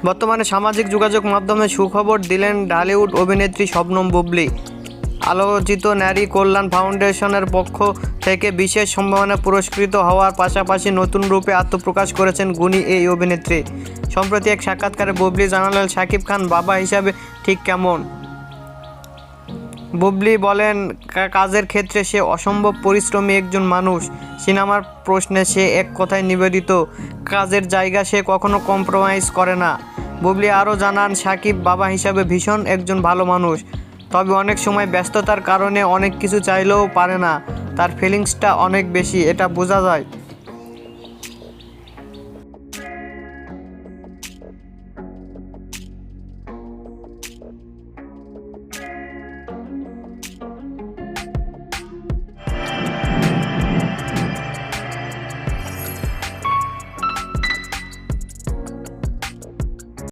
বর্তমানে সামাজিক যোগাযোগ মাধ্যমে সুখবর দিলেন ঢালিউড অভিনেত্রী শবনম বুবলী। আলোচিত নারী কল্যাণ ফাউন্ডেশনের পক্ষ থেকে বিশেষ সম্মাননা পুরস্কৃত হওয়ার পাশাপাশি নতুন রূপে আত্মপ্রকাশ করেছেন গুণী এই অভিনেত্রী। সম্প্রতি এক সাক্ষাৎকারে বুবলী জানালেন শাকিব খান বাবা হিসাবে ঠিক কেমন। বুবলী বলেন, কাজের ক্ষেত্রে সে অসম্ভব পরিশ্রমী একজন মানুষ। সিনেমার প্রশ্নে সে এক কথায় নিবেদিত। কাজের জায়গা সে কখনো কম্প্রোমাইজ করে না। বুবলী আরও জানান, শাকিব বাবা হিসাবে ভীষণ একজন ভালো মানুষ, তবে অনেক সময় ব্যস্ততার কারণে অনেক কিছু চাইলেও পারে না। তার ফিলিংসটা অনেক বেশি, এটা বোঝা যায়।